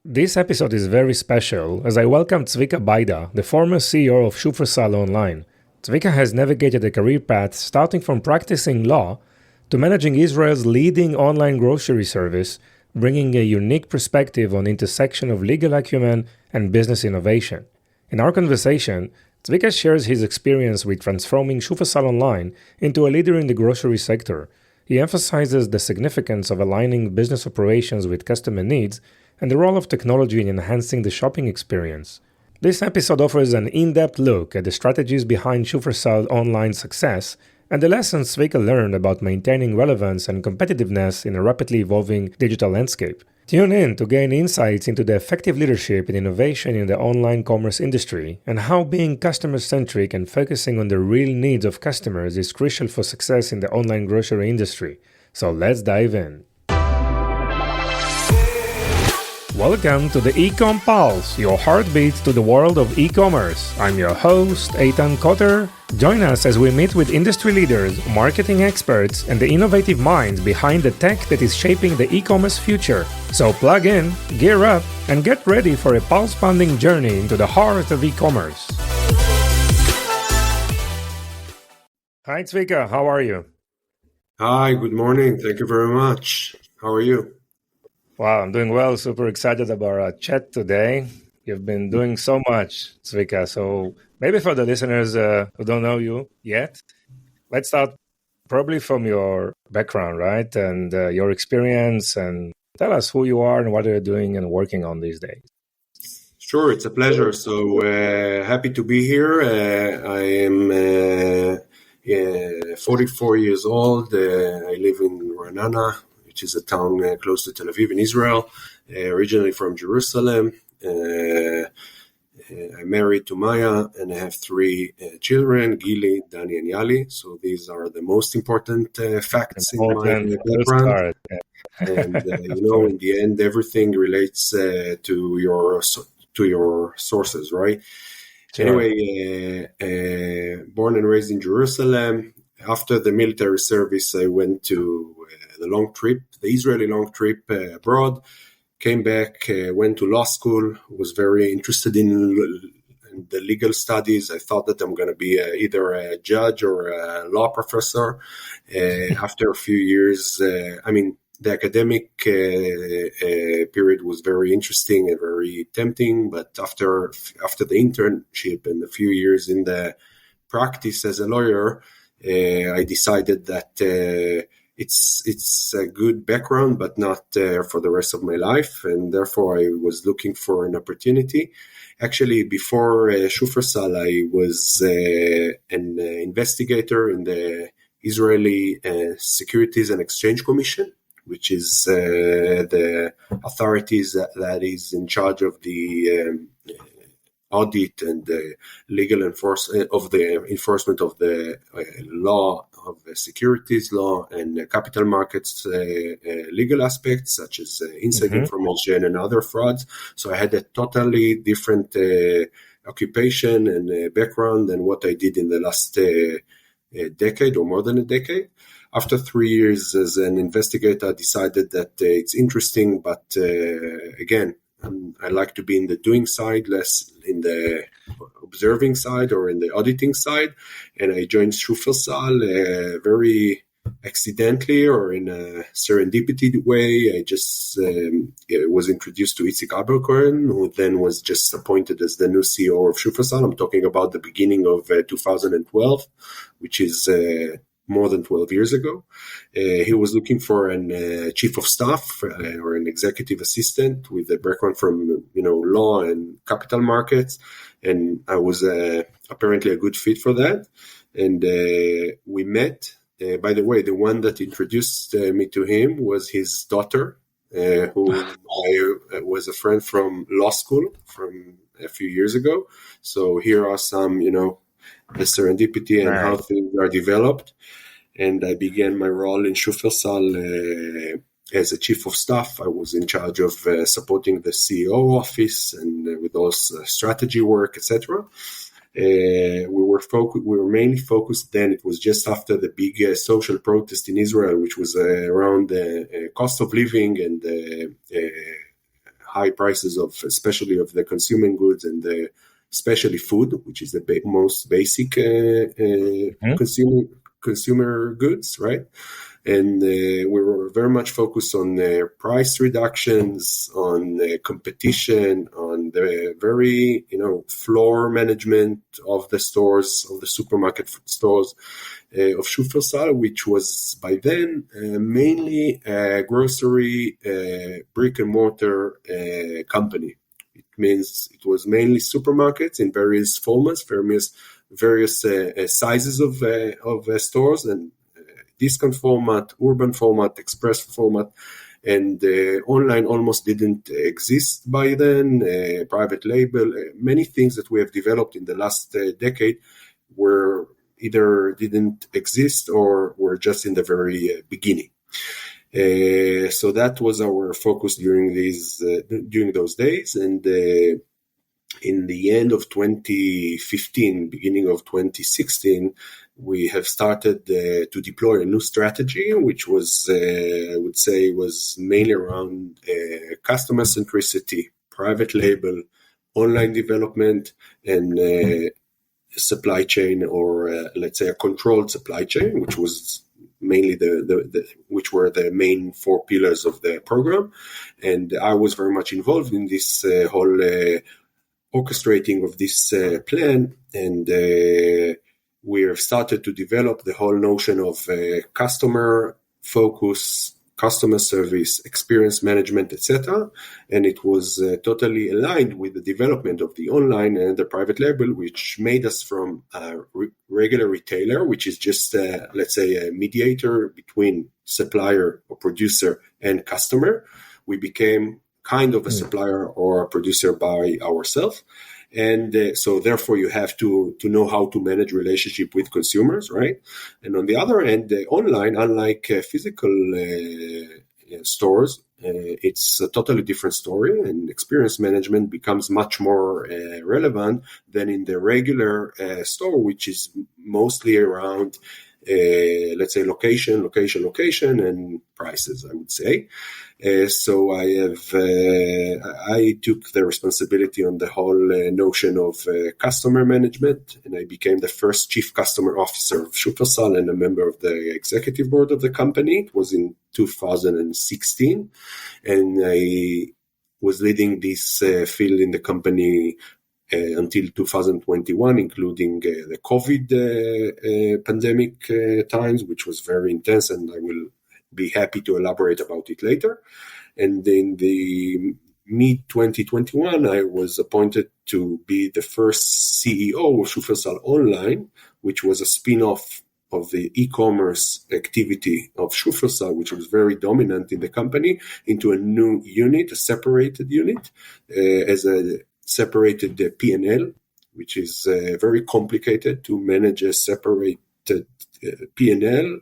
This episode is very special as I welcome Zvika Baida, the former CEO of Shufersal Online. Zvika has navigated a career path starting from practicing law to managing Israel's leading online grocery service, bringing a unique perspective on the intersection of legal acumen and business innovation. In our conversation, Zvika shares his experience with transforming Shufersal Online into a leader in the grocery sector. He emphasizes the significance of aligning business operations with customer needs and the role of technology in enhancing the shopping experience. This episode offers an in-depth look at the strategies behind Shufersal Online's success and the lessons Zvika learned about maintaining relevance and competitiveness in a rapidly evolving digital landscape. Tune in to gain insights into the effective leadership and innovation in the online commerce industry and how being customer-centric and focusing on the real needs of customers is crucial for success in the online grocery industry. So let's dive in. Welcome to the Ecom Pulse, your heartbeat to the world of e-commerce. I'm your host, Eitan Kotter. Join us as we meet with industry leaders, marketing experts, and the innovative minds behind the tech that is shaping the e-commerce future. So plug in, gear up, and get ready for a pulse-pounding journey into the heart of e-commerce. Hi, Zvika. How are you? Hi, good morning. Thank you very much. How are you? Wow, I'm doing well. Super excited about our chat today. You've been doing so much, Zvika. So maybe for the listeners who don't know you yet, let's start probably from your background, right? And your experience, and tell us who you are and what you're doing and working on these days. Sure, it's a pleasure. So happy to be here. I am 44 years old. I live in Ra'anana, which is a town close to Tel Aviv in Israel, originally from Jerusalem. I'm married to Maya, and I have three children, Gili, Dani, and Yali. So these are the most important facts in my background. And, in the end, everything relates to your sources, right? Sure. Anyway, born and raised in Jerusalem. After the military service, I went to the Israeli long trip abroad, came back, went to law school, was very interested in the legal studies. I thought that I'm going to be either a judge or a law professor. After a few years, the academic period was very interesting and very tempting, but after the internship and a few years in the practice as a lawyer, I decided that it's a good background, but not for the rest of my life, and therefore I was looking for an opportunity. Actually, before Shufersal, I was an investigator in the Israeli Securities and Exchange Commission, which is the authorities that is in charge of the audit and the legal enforcement of the law of the securities law and capital markets legal aspects such as inside information and other frauds. So I had a totally different occupation and background than what I did in the last decade or more than a decade. After 3 years as an investigator, I decided that it's interesting, but again, I like to be in the doing side, less in the observing side or in the auditing side. And I joined Shufersal very accidentally or in a serendipity way. I just was introduced to Itzik Aberkorn, who then was just appointed as the new CEO of Shufersal. I'm talking about the beginning of 2012, which is more than 12 years ago. He was looking for a chief of staff or an executive assistant with a background from law and capital markets, and I was apparently a good fit for that. And we met. By the way, the one that introduced me to him was his daughter, who I was a friend from law school from a few years ago. So here are some, the serendipity and how things are developed. And I began my role in Shufersal as a chief of staff. I was in charge of supporting the CEO office and with all strategy work, etc. We were mainly focused then. It was just after the big social protest in Israel, which was around the cost of living and high prices of, especially of the consuming goods and especially food, which is the most basic consumer goods, right? And we were very much focused on price reductions, on competition, on the very, floor management of the stores, of the supermarket stores of Shufersal, which was by then mainly a grocery brick and mortar company. It means it was mainly supermarkets in various formats, various sizes of stores, and discount format, urban format, express format, and online almost didn't exist by then. Private label, many things that we have developed in the last decade were either didn't exist or were just in the very beginning. So that was our focus during those days, and in the end of 2015, beginning of 2016, we have started to deploy a new strategy, which was, I would say, was mainly around customer centricity, private label, online development, and supply chain, or let's say a controlled supply chain, which was mainly which were the main 4 pillars of the program. And I was very much involved in this whole orchestrating of this plan, and we have started to develop the whole notion of customer focus, customer service, experience management, etc. And it was totally aligned with the development of the online and the private label, which made us from a regular retailer, which is just, let's say, a mediator between supplier or producer and customer. We became kind of a supplier or a producer by ourselves. And so therefore you have to know how to manage relationship with consumers, right? And on the other end, online, unlike physical stores, it's a totally different story, and experience management becomes much more relevant than in the regular store, which is mostly around let's say location, and prices, I would say. So I took the responsibility on the whole notion of customer management, and I became the first chief customer officer of Shufersal and a member of the executive board of the company. It was in 2016, and I was leading this field in the company until 2021, including the COVID pandemic times, which was very intense, and I will be happy to elaborate about it later. And in the mid-2021, I was appointed to be the first CEO of Shufersal Online, which was a spin-off of the e-commerce activity of Shufersal, which was very dominant in the company, into a new unit, a separated unit, as a separated P&L, which is very complicated to manage a separated P&L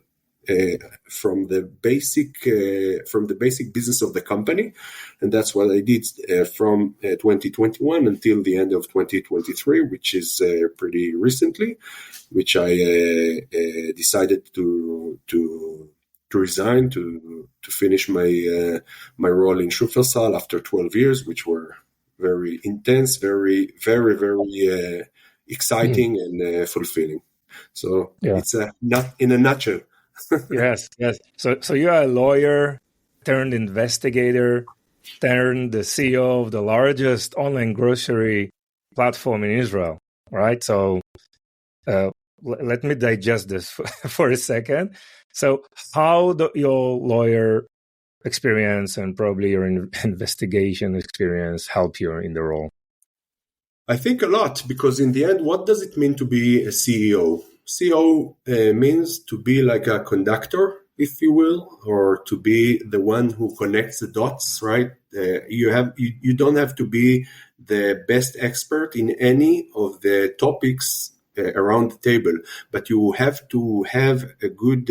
from the basic business of the company. And that's what I did from 2021 until the end of 2023, which is pretty recently, which I decided to resign to finish my role in Shufersal after 12 years, which were very intense, very, very, very exciting and fulfilling. So it's not in a nutshell. Yes. So you are a lawyer turned investigator turned the CEO of the largest online grocery platform in Israel, right? So let me digest this for a second. So how your lawyer experience and probably your investigation experience help you in the role? I think a lot, because in the end, what does it mean to be a CEO? CEO means to be like a conductor, if you will, or to be the one who connects the dots, right? You don't have to be the best expert in any of the topics around the table, but you have to have a good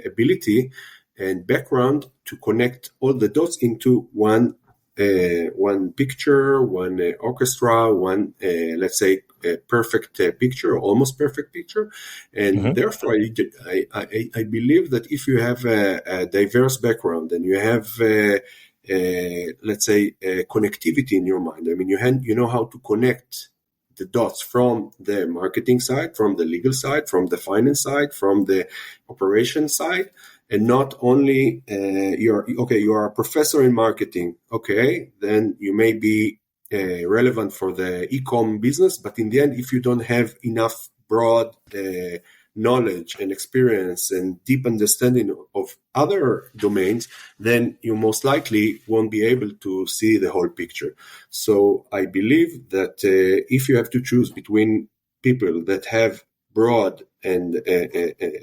ability and background to connect all the dots into one picture, one orchestra, one, let's say, a perfect picture, almost perfect picture. And therefore, I believe that if you have a diverse background and you have let's say, connectivity in your mind. I mean, you know how to connect the dots from the marketing side, from the legal side, from the finance side, from the operation side, and not only you are a professor in marketing. Okay, then you may be relevant for the e-com business, but in the end, if you don't have enough broad knowledge and experience and deep understanding of other domains, then you most likely won't be able to see the whole picture. So I believe that if you have to choose between people that have broad and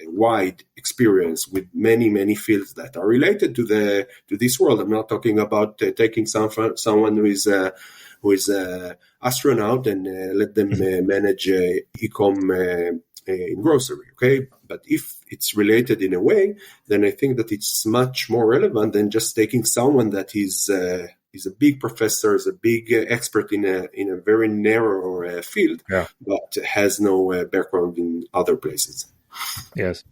wide experience with many fields that are related to this world, I'm not talking about taking someone who is a astronaut and let them manage e-com in grocery, okay? But if it's related in a way, then I think that it's much more relevant than just taking someone that is a big professor, is a big expert in a very narrow field, but has no background in other places. Yes.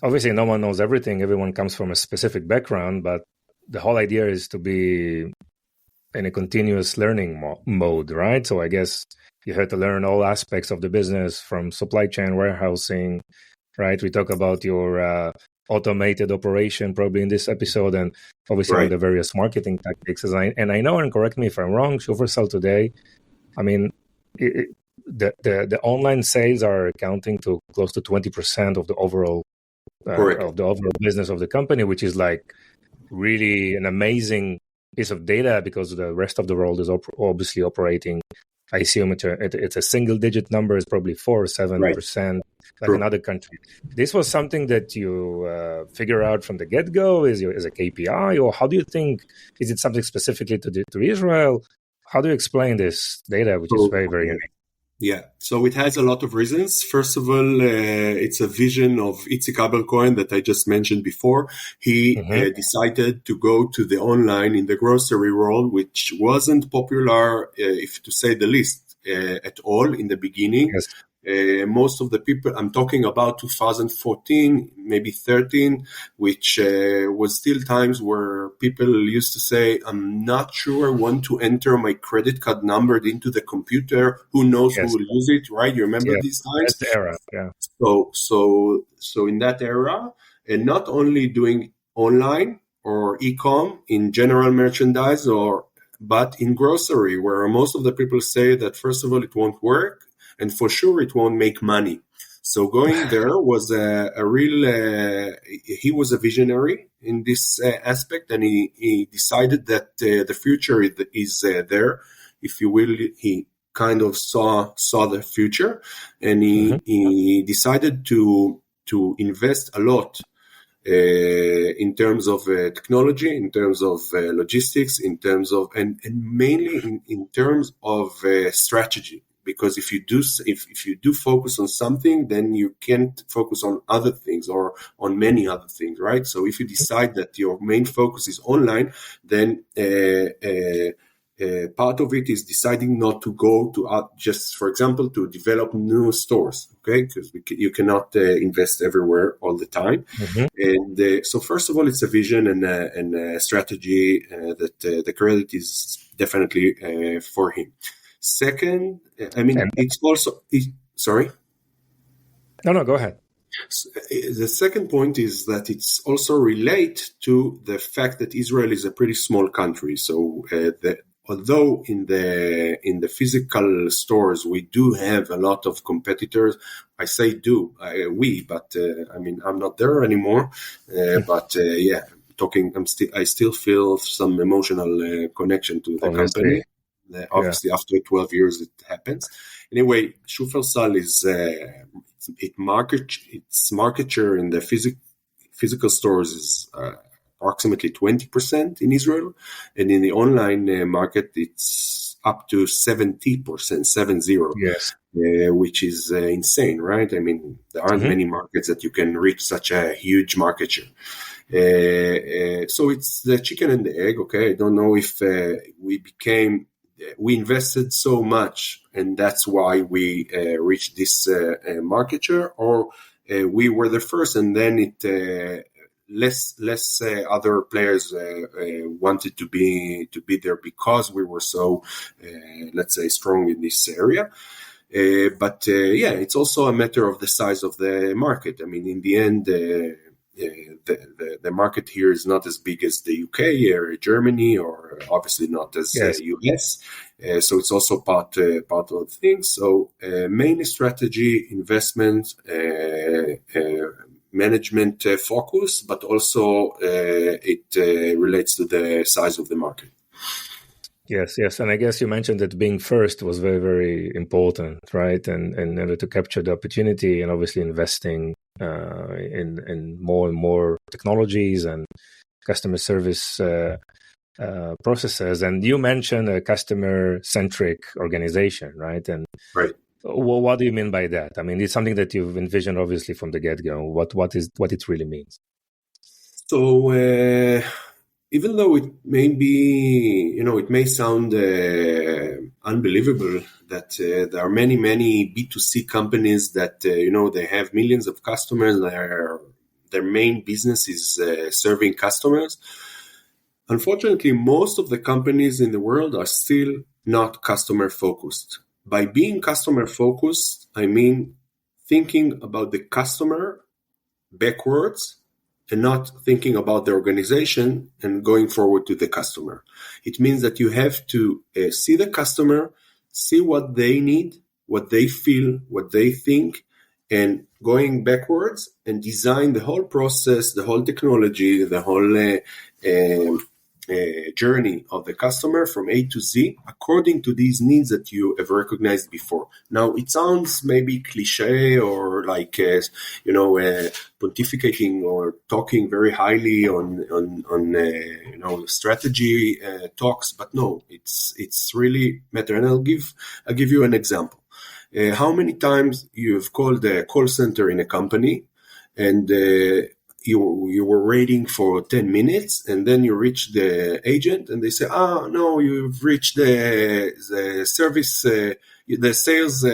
Obviously, no one knows everything. Everyone comes from a specific background, but the whole idea is to be in a continuous learning mode, right? So I guess you have to learn all aspects of the business, from supply chain, warehousing, right? We talk about your automated operation probably in this episode, and obviously on the various marketing tactics. And I know, and correct me if I'm wrong, Shufersal today, I mean, the online sales are accounting to close to 20% of the overall business of the company, which is like really an amazing piece of data, because the rest of the world is obviously operating. I assume it's a single digit number, is probably 4 or 7%, like in other countries. This was something that you figure out from the get-go, is a KPI, or how do you think, is it something specifically to Israel? How do you explain this data, which is very, very unique? Yeah, so it has a lot of reasons. First of all, it's a vision of Itzik Abel-Cohen that I just mentioned before. He decided to go to the online in the grocery world, which wasn't popular, if to say the least, at all in the beginning. Yes. Most of the people, I'm talking about 2014, maybe 13, which was still times where people used to say, I'm not sure I want to enter my credit card number into the computer. Who knows who will use it, right? You remember these times? That's the era, yeah. So in that era, and not only doing online or e-com in general merchandise, but in grocery, where most of the people say that, first of all, it won't work, and for sure it won't make money. So going there was a real, he was a visionary in this aspect, and he decided that the future is there, if you will. He kind of saw the future, and he decided to invest a lot in terms of technology, in terms of logistics, in terms of, and mainly in terms of strategy. Because if you do focus on something, then you can't focus on other things or on many other things, right? So if you decide that your main focus is online, then part of it is deciding not to go to just, for example, to develop new stores, okay? Because you cannot invest everywhere all the time. And so first of all, it's a vision and a strategy that the credit is definitely for him. Second, I mean, it's also, sorry? No, go ahead. The second point is that it's also relate to the fact that Israel is a pretty small country. So although in the physical stores we do have a lot of competitors, I say but I mean, I'm not there anymore. But I still feel some emotional connection to the company. Obviously, after 12 years, it happens. Anyway, Shufersal is its market share in the physical stores is approximately 20% in Israel, and in the online market, it's up to 70%, 70. Yes. Which is insane, right? I mean, there aren't many markets that you can reach such a huge market share. So it's the chicken and the egg. Okay, I don't know if we invested so much, and that's why we reached this market share, or we were the first, and then it less other players wanted to be there because we were so let's say strong in this area. But it's also a matter of the size of the market. I mean, in the end, the market here is not as big as the UK or Germany, or obviously not as US. So it's also part of things. So mainly strategy, investment, management focus, but also it relates to the size of the market. Yes. And I guess you mentioned that being first was very, very important, right? And in order to capture the opportunity, and obviously investing in more and more technologies and customer service processes. And you mentioned a customer-centric organization, right? And right. What do you mean by that? I mean, it's something that you've envisioned, obviously, from the get-go. What it really means? So even though it may be, it may sound unbelievable that there are many B2C companies that they have millions of customers. Their main business is serving customers. Unfortunately, most of the companies in the world are still not customer focused. By being customer focused, I mean thinking about the customer backwards and not thinking about the organization and going forward to the customer. It means that you have to see the customer, see what they need, what they feel, what they think, and going backwards and design the whole process, the whole technology, the whole journey of the customer from A to Z according to these needs that you have recognized before. Now, it sounds maybe cliche or like pontificating or talking very highly on strategy talks, but no, it's really matter. And I'll give you an example. How many times you've called a call center in a company and you were waiting for 10 minutes, and then you reach the agent and they say, no, you've reached the service, the sales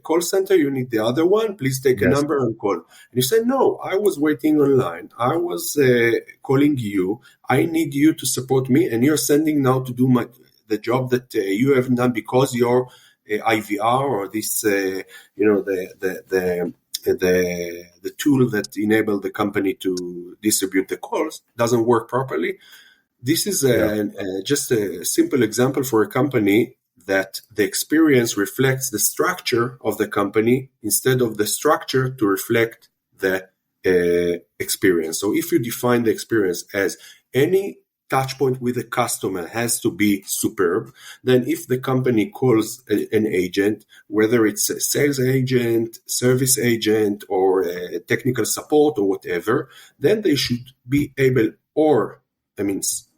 call center, you need the other one, please take a number and call. And you say, no, I was waiting online, I was calling you, I need you to support me, and you're sending now to do the job that you haven't done because your IVR or this, the tool that enabled the company to distribute the calls doesn't work properly. This is just a simple example for a company that the experience reflects the structure of the company instead of the structure to reflect the experience. So if you define the experience as any touch point with the customer has to be superb, then if the company calls an agent, whether it's a sales agent, service agent, or technical support or whatever, then they should be able,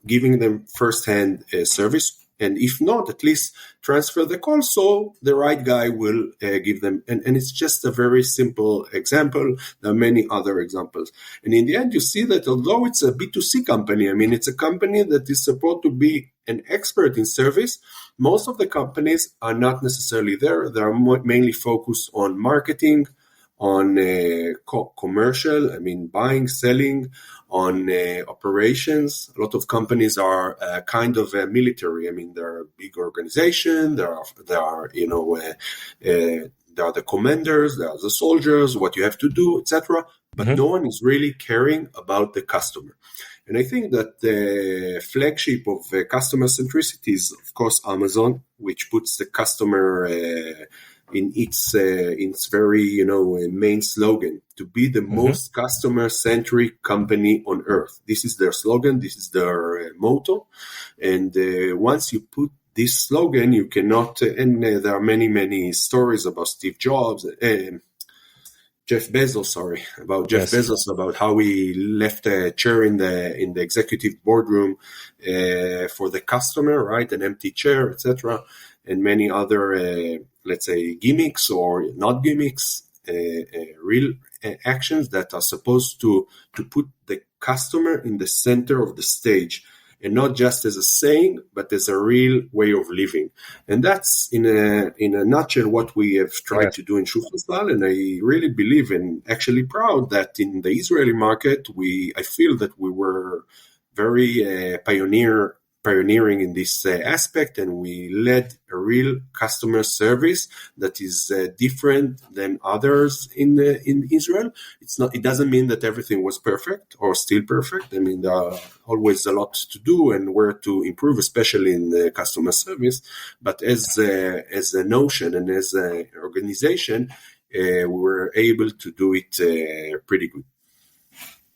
giving them first-hand service, and if not, at least transfer the call so the right guy will give them. And it's just a very simple example. There are many other examples. And in the end, you see that although it's a B2C company, it's a company that is supposed to be an expert in service, most of the companies are not necessarily there. They are mainly focused on marketing, on commercial, buying, selling, on operations. A lot of companies are kind of military. They're a big organization. There are the commanders, there are the soldiers, what you have to do, etc. But no one is really caring about the customer. And I think that the flagship of customer centricity is, of course, Amazon, which puts the customer in its very main slogan, to be the most customer-centric company on earth. This is their slogan, this is their motto. And once you put this slogan, you cannot, and there are many stories about Jeff Bezos, about how he left a chair in the executive boardroom for the customer, right? An empty chair, etc. And many other, let's say, gimmicks or not gimmicks, real actions that are supposed to put the customer in the center of the stage. and not just as a saying, but as a real way of living. And that's in a nutshell what we have tried to do in Shufersal. And I really believe and actually proud that in the Israeli market, I feel that we were very pioneering in this aspect, and we led a real customer service that is different than others in Israel. It doesn't mean that everything was perfect or still perfect. I mean, there are always a lot to do and where to improve, especially in the customer service. But as a notion and as an organization, we were able to do it pretty good.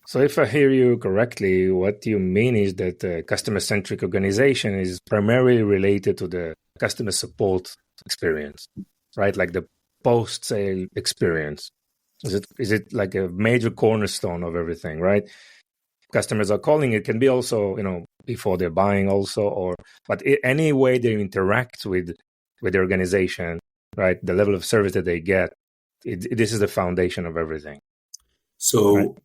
So if I hear you correctly, what you mean is that the customer-centric organization is primarily related to the customer support experience, right? Like the post-sale experience. Is it like a major cornerstone of everything, right? Customers are calling. It can be also, before they're buying also, but any way they interact with the organization, right? The level of service that they get, this is the foundation of everything. So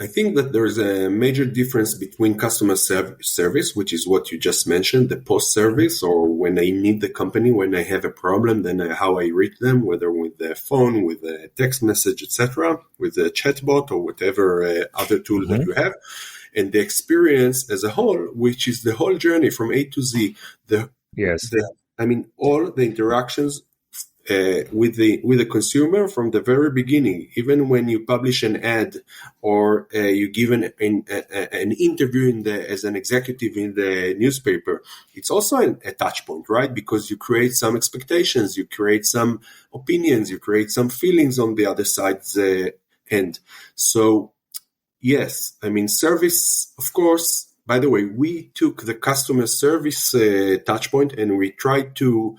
I think that there's a major difference between customer service, which is what you just mentioned, the post-service, or when I meet the company, when I have a problem, then how I reach them, whether with the phone, with a text message, etc., with a chatbot or whatever other tool that you have, and the experience as a whole, which is the whole journey from A to Z. All the interactions with the consumer from the very beginning, even when you publish an ad or you give an interview as an executive in the newspaper, it's also a touch point, right? Because you create some expectations, you create some opinions, you create some feelings on the other side's end. So yes, service, of course. By the way, we took the customer service touch point and we tried to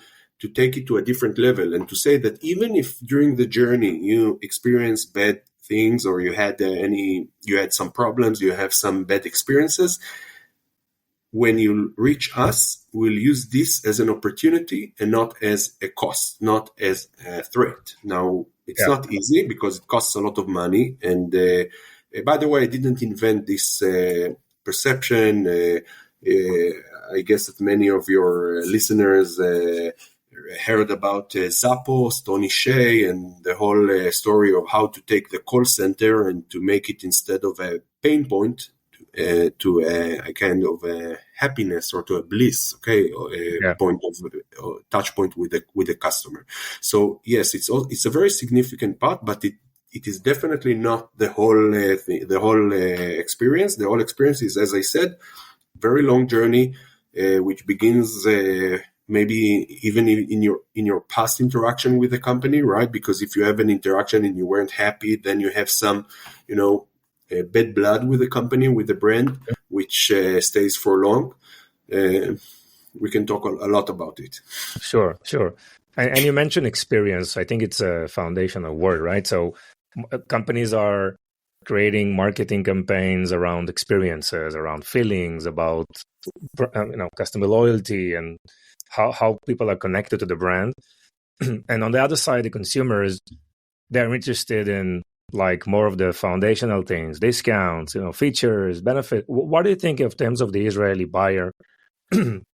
take it to a different level, and to say that even if during the journey you experience bad things or you had some problems, you have some bad experiences, when you reach us, we'll use this as an opportunity and not as a cost, not as a threat. Now, it's not easy because it costs a lot of money. And by the way, I didn't invent this perception. I guess that many of your listeners heard about Zappos, Tony Hsieh, and the whole story of how to take the call center and to make it, instead of a pain point, to a kind of a happiness or to a bliss, point of touch point with the customer. So yes, it's a very significant part, but it is definitely not the whole experience. The whole experience is, as I said, very long journey, which begins maybe even in your past interaction with the company, right? Because if you have an interaction and you weren't happy, then you have some, bad blood with the company, with the brand, which stays for long. We can talk a lot about it. Sure. And you mentioned experience. I think it's a foundational word, right? So companies are creating marketing campaigns around experiences, around feelings, about customer loyalty and how people are connected to the brand. And on the other side, the consumers, they're interested in like more of the foundational things, discounts, features, benefit. What do you think in terms of the Israeli buyer?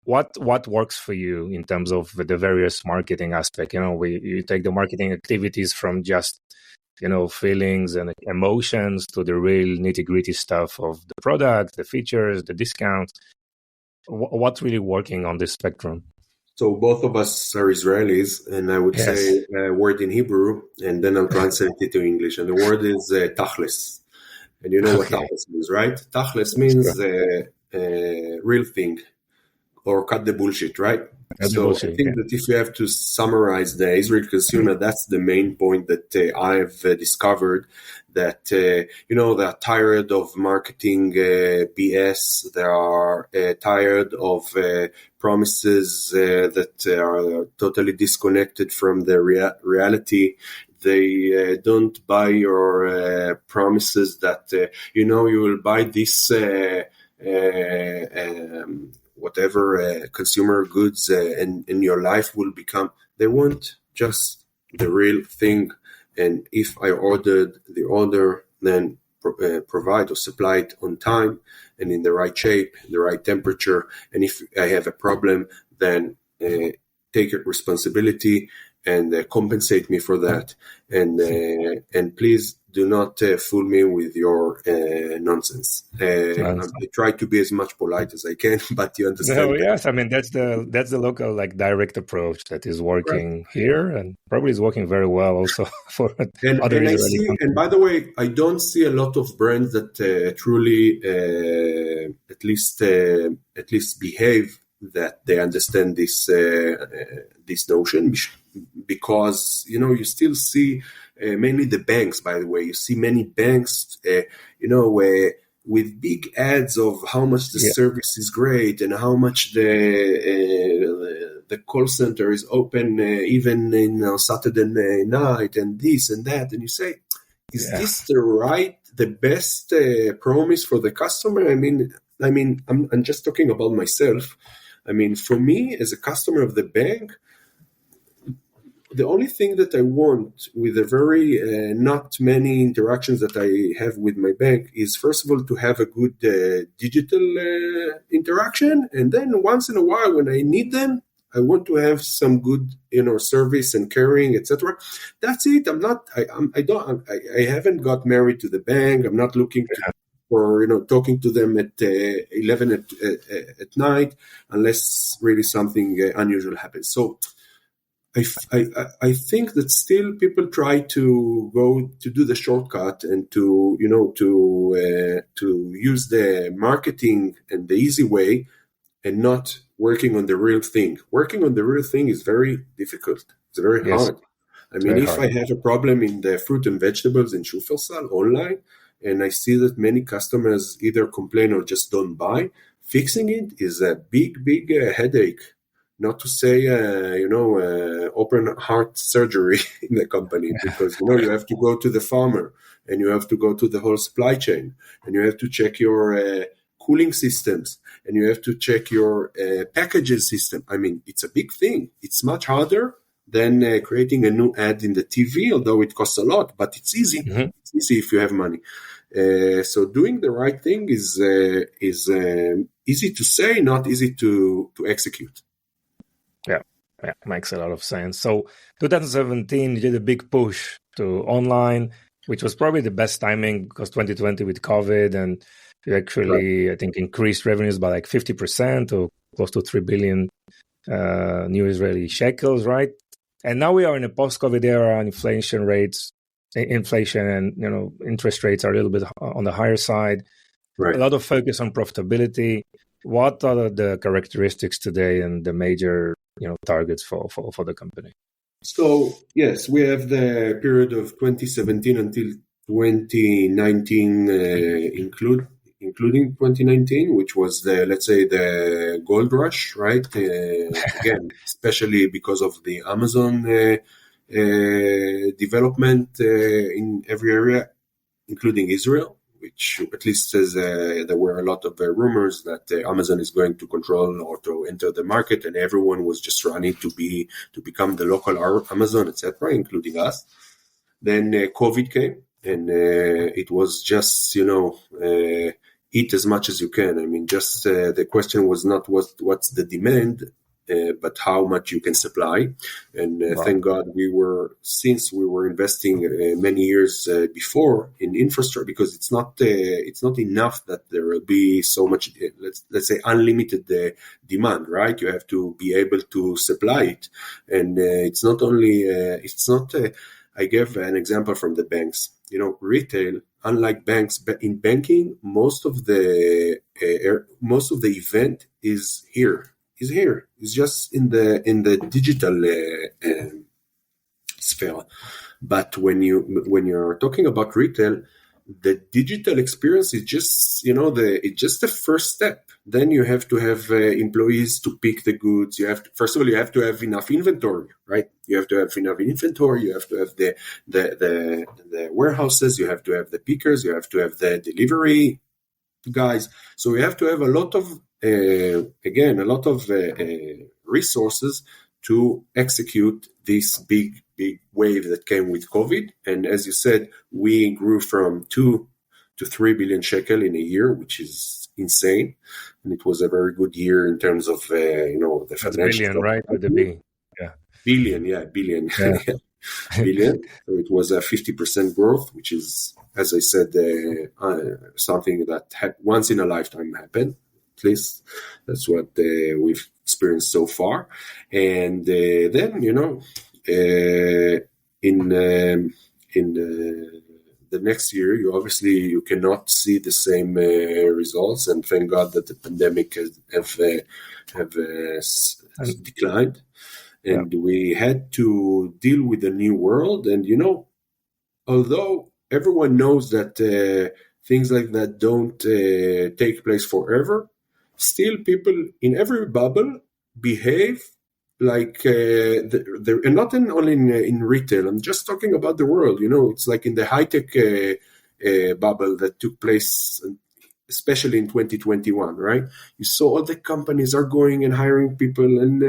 What works for you in terms of the various marketing aspect? You take the marketing activities from just feelings and emotions to the real nitty-gritty stuff of the product, the features, the discounts. What's really working on this spectrum? So both of us are Israelis, and I would say a word in Hebrew, and then I'll translate it to English. And the word is tachlis. And you know what tachlis means, right? Tachlis means real thing, or cut the bullshit, right? I think that if you have to summarize the Israeli consumer, that's the main point that I've discovered, that, they're tired of marketing BS. They are tired of promises that are totally disconnected from the reality. They don't buy your promises that, you will buy this whatever consumer goods and your life will become. They want just the real thing. And if I ordered the order, then provide or supply it on time and in the right shape, in the right temperature. And if I have a problem, then take responsibility and compensate me for that. And please do not fool me with your nonsense. I try to be as much polite as I can, but you understand. No, yes, I mean that's the local direct approach that is working here, and probably is working very well also for other Israeli companies. And by the way, I don't see a lot of brands that truly, at least behave that they understand this notion, because you still see mainly the banks. By the way, you see many banks, with big ads of how much the service is great and how much the call center is open even in Saturday night and this and that, and you say, is this the best promise for the customer? I mean, I'm just talking about myself. I mean, for me as a customer of the bank, the only thing that I want with the very not many interactions that I have with my bank is, first of all, to have a good digital interaction, and then once in a while when I need them, I want to have some good, service and caring, etc. That's it. I haven't got married to the bank. I'm not looking for talking to them at 11 at night, unless really something unusual happens. So I think that still people try to go to do the shortcut and to use the marketing and the easy way, and not working on the real thing. Working on the real thing is very difficult. It's very hard. I mean, if I have a problem in the fruit and vegetables in Shufersal Online, and I see that many customers either complain or just don't buy, fixing it is a big headache. Not to say, open heart surgery in the company, because, you have to go to the farmer, and you have to go to the whole supply chain, and you have to check your cooling systems, and you have to check your packages system. I mean, it's a big thing. It's much harder than creating a new ad in the TV, although it costs a lot, but it's easy. Mm-hmm. It's easy if you have money. So doing the right thing is easy to say, not easy to execute. Yeah, makes a lot of sense. So 2017, you did a big push to online, which was probably the best timing because 2020 with COVID, and you actually, I think, increased revenues by 50% or close to 3 billion new Israeli shekels, right? And now we are in a post-COVID era, inflation and interest rates are a little bit on the higher side. Right. A lot of focus on profitability. What are the characteristics today and the major targets for the company? So yes, we have the period of 2017 until 2019, including 2019, which was the gold rush, right? Again, especially because of the Amazon development in every area, including Israel, which at least says there were a lot of rumors that Amazon is going to control or to enter the market, and everyone was just running to become the local Amazon, etc., including us. Then COVID came, and it was just eat as much as you can. I mean, just the question was not what's the demand, but how much you can supply. And thank God since we were investing many years before in infrastructure, because it's not enough that there will be so much, let's say unlimited demand, right? You have to be able to supply it. And it's not only, I gave an example from the banks. Retail, unlike banks, in banking, most of the event is here. It's just in the digital sphere. But when you're talking about retail, the digital experience is just it's just the first step. Then you have to have employees to pick the goods. First of all, you have to have enough inventory, right? You have to have enough inventory. You have to have the warehouses. You have to have the pickers. You have to have the delivery guys. So you have to have a lot of resources to execute this big wave that came with COVID. And as you said, we grew from 2 to 3 billion shekel in a year, which is insane. And it was a very good year in terms of, the That's financial. billion, right? With the B. Yeah. Billion. Yeah. Billion. So it was a 50% growth, which is, as I said, something that once in a lifetime happened. At least that's what we've experienced so far. And then, in the next year, you cannot see the same results, and thank God that the pandemic have declined. And we had to deal with the new world. And, although everyone knows that things like that don't take place forever, still people in every bubble behave like they're and not only in retail. I'm just talking about the world. It's like in the high-tech bubble that took place, especially in 2021, right? You saw all the companies are going and hiring people and,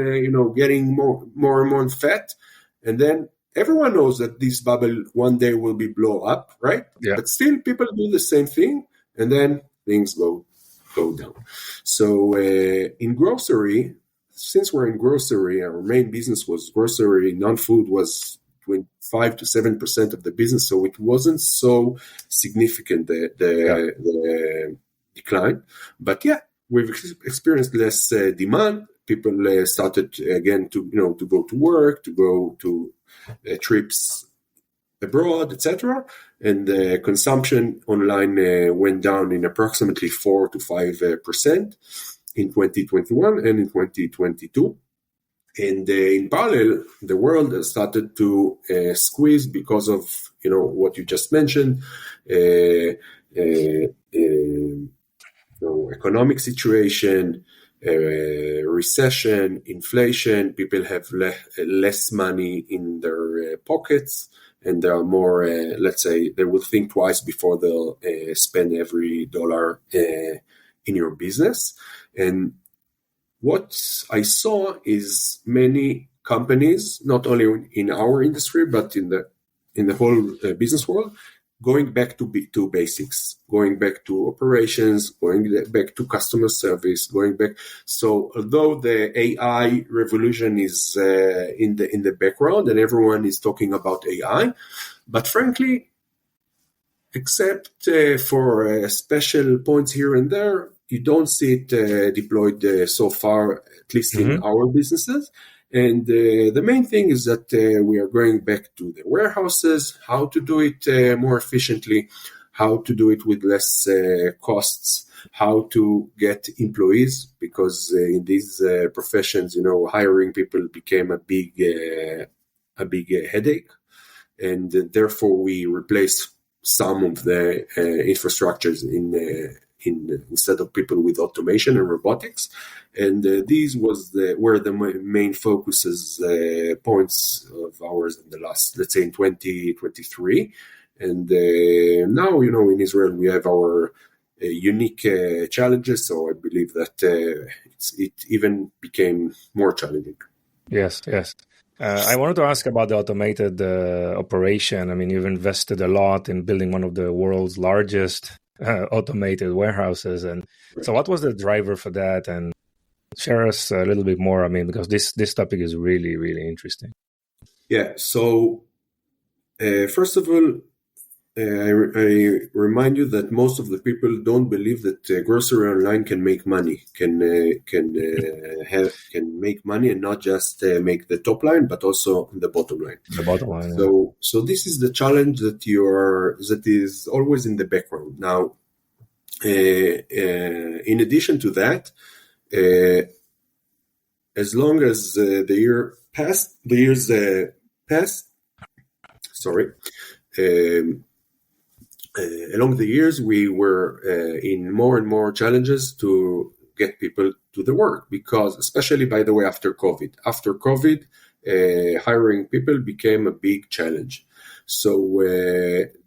getting more and more fat. And then everyone knows that this bubble one day will be blow up, right? Yeah. But still people do the same thing, and then things go down. So in grocery, since we're in grocery, our main business was grocery, non-food was 5 to 7% of the business. So it wasn't so significant, the decline. But we've experienced less demand. People started again to go to work, to go to trips abroad, etc. And consumption online went down in approximately 4 to 5% in 2021 and in 2022. And in parallel, the world started to squeeze because of what you just mentioned, economic situation, recession, inflation. People have less money in their pockets, and there are more. Let's say they will think twice before they'll spend every dollar in your business. And what I saw is many companies, not only in our industry but in the whole business world, going back to basics, going back to operations, going back to customer service, going back. So although the AI revolution is in the background and everyone is talking about AI, but frankly, except for special points here and there, you don't see it deployed so far, at least in our businesses. And the main thing is that we are going back to the warehouses, how to do it more efficiently, how to do it with less costs, how to get employees, because in these professions, hiring people became a big headache. And therefore we replaced some of the infrastructures instead of people with automation and robotics. And these were the main focuses points of ours in the last, let's say, in 2023. And now, in Israel, we have our unique challenges. So I believe that it even became more challenging. Yes. I wanted to ask about the automated operation. I mean, you've invested a lot in building one of the world's largest automated warehouses. And so what was the driver for that? And share us a little bit more, because this topic is really, really interesting. Yeah. So first of all, I remind you that most of the people don't believe that grocery online can make money, can make money, and not just make the top line, but also the bottom line. The bottom line. So this is the challenge that is always in the background. Now, in addition to that, as long as the years pass. Along the years, we were in more and more challenges to get people to the work, because especially, by the way, after COVID, hiring people became a big challenge. So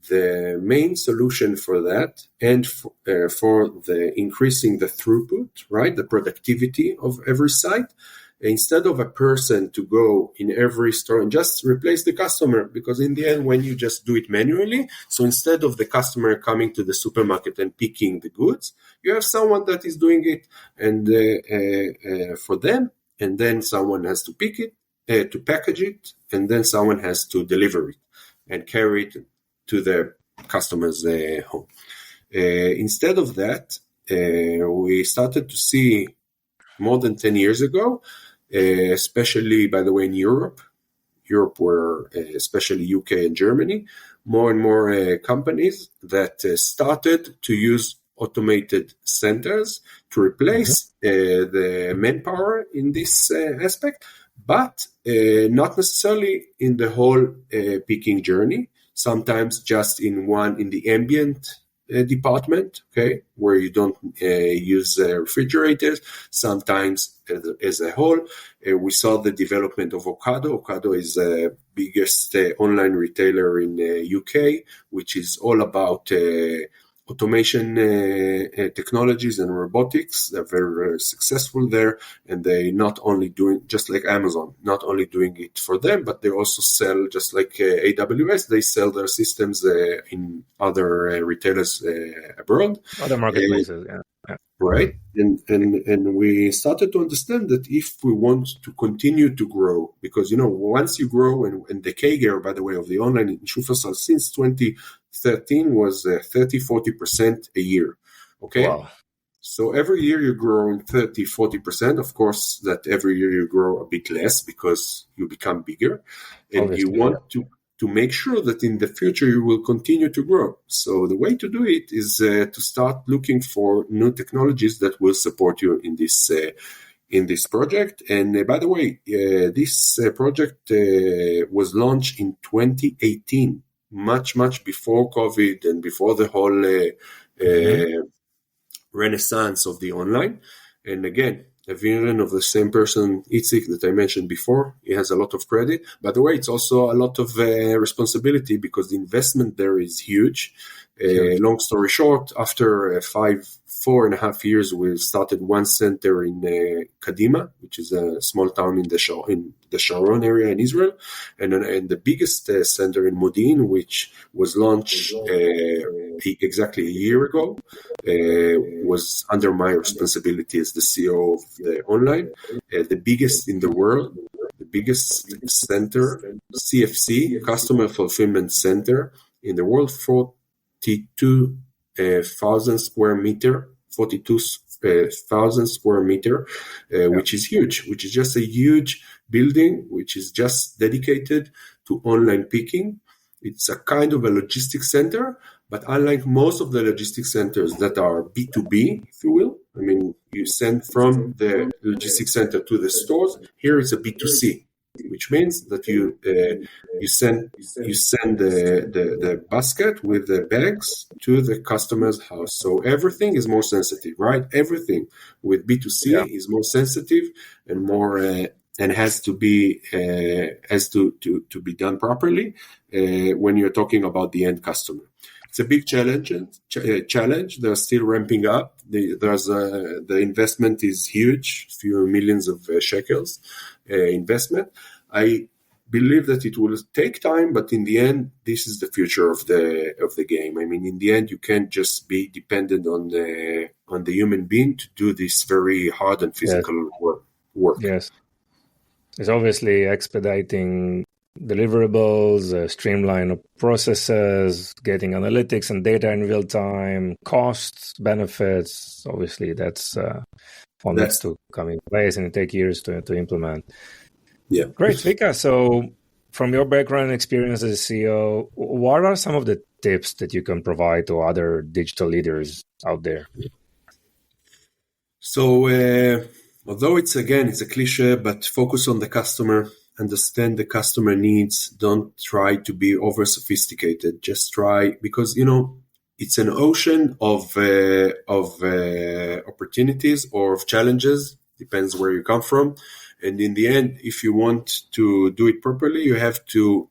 the main solution for that, and for the increasing the throughput, right, the productivity of every site, instead of a person to go in every store and just replace the customer, because in the end, when you just do it manually, so instead of the customer coming to the supermarket and picking the goods, you have someone that is doing it and for them, and then someone has to pick it, to package it, and then someone has to deliver it and carry it to the customer's home. Instead of that, we started to see more than 10 years ago, especially, by the way, in Europe were, especially UK and Germany, more and more companies that started to use automated centers to replace the manpower in this aspect, but not necessarily in the whole picking journey. Sometimes just in the ambient department, okay, where you don't use refrigerators. Sometimes as a whole, we saw the development of Ocado. Ocado is the biggest online retailer in UK, which is all about automation technologies and robotics. They're very, very successful there, and they not only doing, just like Amazon, not only doing it for them, but they also sell, just like AWS, they sell their systems in other retailers abroad. Other marketplaces, yeah. Right, and we started to understand that if we want to continue to grow, because once you grow, and the CAGR, by the way, of the online in Shufersal since 2013 was 30-40% a year. Okay, wow. So every year you grow in 30-40%. Of course, that every year you grow a bit less because you become bigger, and Obviously, you want to make sure that in the future you will continue to grow. So the way to do it is to start looking for new technologies that will support you in this project. And by the way, this project was launched in 2018, much before COVID and before the whole renaissance of the online. And again, a vision of the same person, Itzik, that I mentioned before. He has a lot of credit. By the way, it's also a lot of responsibility because the investment there is huge. Long story short, after 4.5 years, we started one center in Kadima, which is a small town in the Sharon area in Israel, and the biggest center in Modi'in, which was launched exactly a year ago, was under my responsibility as the CEO of the online, the biggest in the world, the biggest center, CFC, Customer Fulfillment Center in the world, 42,000 square meter, which is huge, which is just a huge building, which is just dedicated to online picking. It's a kind of a logistics center, but unlike most of the logistics centers that are B2B, if you will, I mean, you send from the logistics center to the stores, here it's a B2C, which means that you send the basket with the bags to the customer's house. So everything is more sensitive, right? Everything with B2C is more sensitive and more and has to be done properly when you're talking about the end customer. It's a big challenge. They're still ramping up. The investment is huge, few millions of shekels investment. I believe that it will take time, but in the end, this is the future of the game. I mean, in the end, you can't just be dependent on the human being to do this very hard and physical work. Yes, it's obviously expediting deliverables, streamline of processes, getting analytics and data in real time, costs, benefits. Obviously, that's all needs to come in place and it take years to implement. Yeah. Great, Zvika. So from your background and experience as a CEO, what are some of the tips that you can provide to other digital leaders out there? So although it's a cliche, but focus on the customer, understand the customer needs. Don't try to be over sophisticated. Just try, because it's an ocean of opportunities or of challenges. Depends where you come from. And in the end, if you want to do it properly, you have to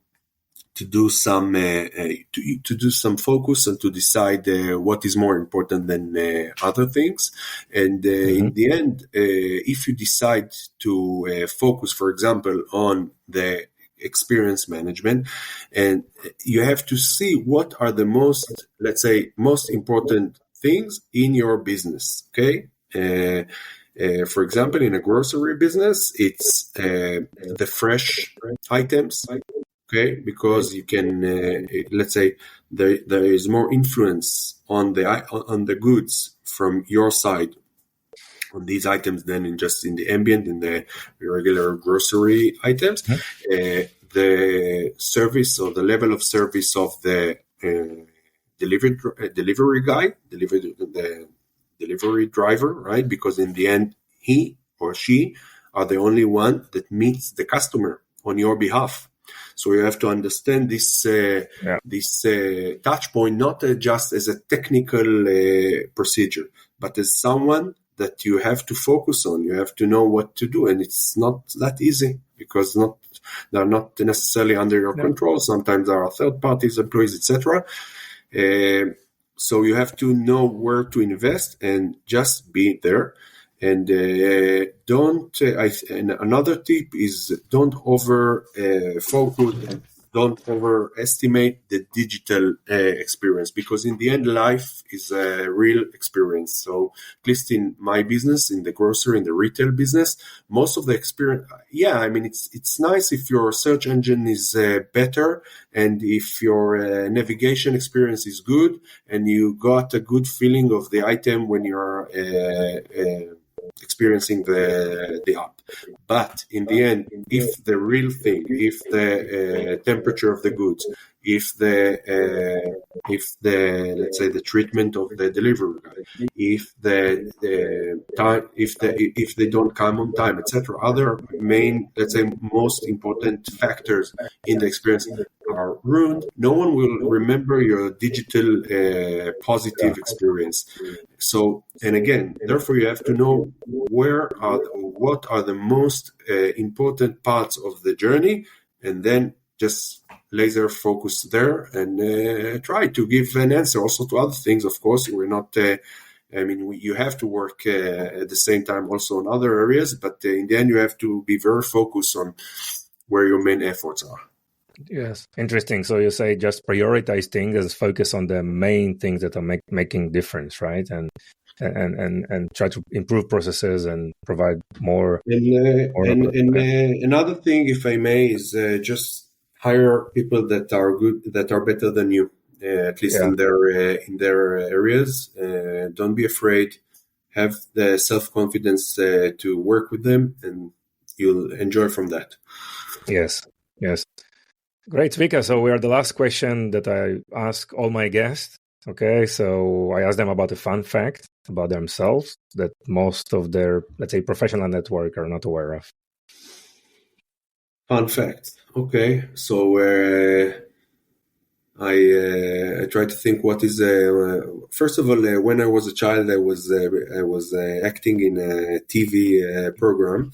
to do some to do some focus and to decide what is more important than other things. And in the end, if you decide to focus, for example, on the experience management, and you have to see what are the most, let's say, most important things in your business. Okay. For example, in a grocery business, it's the fresh items. Okay, because you can, let's say, there is more influence on the goods from your side on these items than in the ambient, in the regular grocery items. The service or the level of service of the delivery guy, the delivery driver, right? Because in the end, he or she are the only one that meets the customer on your behalf. So you have to understand this touch point not just as a technical procedure, but as someone that you have to focus on. You have to know what to do, and it's not that easy because they're not necessarily under your control. Sometimes there are third parties, employees, etc. So you have to know where to invest and just be there. And and another tip is don't over focus, don't overestimate the digital experience, because in the end, life is a real experience. So at least in my business, in the grocery, in the retail business, most of the experience, I mean, it's nice if your search engine is better, and if your navigation experience is good, and you got a good feeling of the item when you're experiencing the app. But in the end, if the real thing, if the temperature of the goods, if the let's say the treatment of the delivery guy, if the time, if they don't come on time, etc., other main, let's say, most important factors in the experience are ruined, no one will remember your digital positive experience. So, and again, therefore, you have to know what are the most important parts of the journey, and then just laser focus there and try to give an answer also to other things. Of course, we're not. You have to work at the same time also on other areas, but in the end, you have to be very focused on where your main efforts are. Yes, interesting. So you say just prioritize things and focus on the main things that are making difference, right? And try to improve processes and provide more. Another thing, if I may, is just hire people that are good, that are better than you, at least in their areas. Don't be afraid. Have the self-confidence to work with them, and you'll enjoy from that. Yes. Great, Zvika. So we are the last question that I ask all my guests. Okay, so I ask them about a fun fact about themselves that most of their, let's say, professional network are not aware of. Fun fact. Okay, so I try to think what is. First of all, when I was a child, I was acting in a TV program.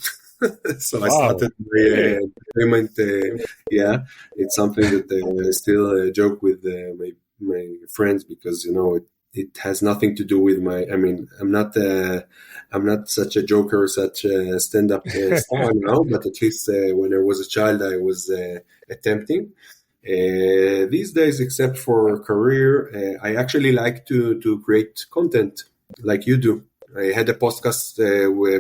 So I started my entertainment. It's something that I still joke with my friends, because it has nothing to do with my. I mean, I'm not such a joker, such a stand-up star now. But at least when I was a child, I was attempting. These days, except for career, I actually like to create content like you do. I had a podcast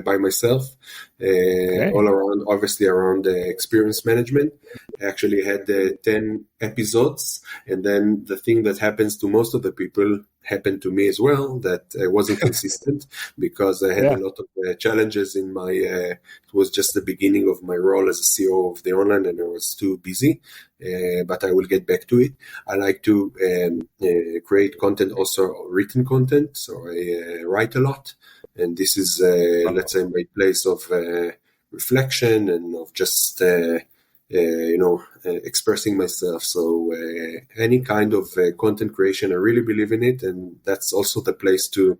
by myself, all around, obviously around experience management. I actually had 10 episodes, and then the thing that happens to most of the people happened to me as well, that I wasn't consistent because I had a lot of challenges in my, it was just the beginning of my role as a CEO of the online, and I was too busy, but I will get back to it. I like to create content, also written content, so I write a lot, and this is, let's say, my place of reflection and of just expressing myself. So any kind of content creation, I really believe in it, and that's also the place to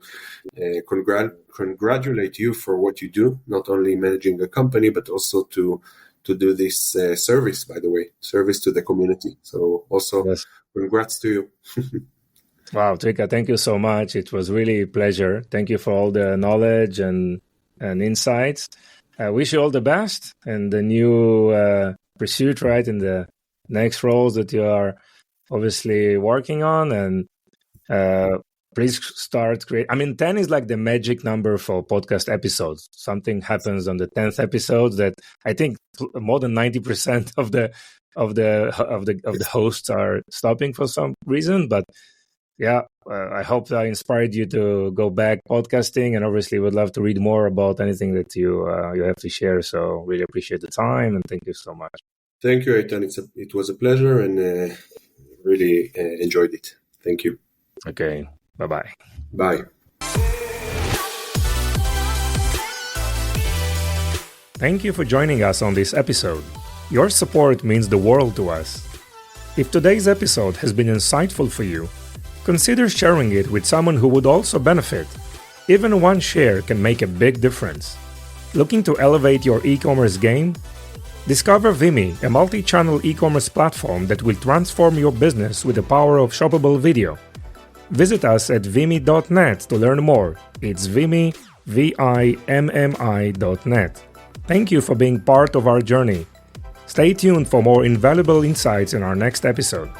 congratulate you for what you do, not only managing a company, but also to do this service, by the way, service to the community. So also, yes. Congrats to you. Wow, Zvika, thank you so much. It was really a pleasure. Thank you for all the knowledge and insights. I wish you all the best in the new pursuit, right? In the next roles that you are obviously working on. And please start create. I mean, 10 is like the magic number for podcast episodes. Something happens on the 10th episode that I think more than 90% of the hosts are stopping for some reason. But yeah, I hope I inspired you to go back podcasting, and obviously would love to read more about anything that you have to share. So really appreciate the time, and thank you so much. Thank you, Eitan. It was a pleasure, and really enjoyed it. Thank you. Okay, bye-bye. Bye. Thank you for joining us on this episode. Your support means the world to us. If today's episode has been insightful for you, consider sharing it with someone who would also benefit. Even one share can make a big difference. Looking to elevate your e-commerce game? Discover Vimy, a multi-channel e-commerce platform that will transform your business with the power of shoppable video. Visit us at vimy.net to learn more. It's Vimy, VIMMI.net. Thank you for being part of our journey. Stay tuned for more invaluable insights in our next episode.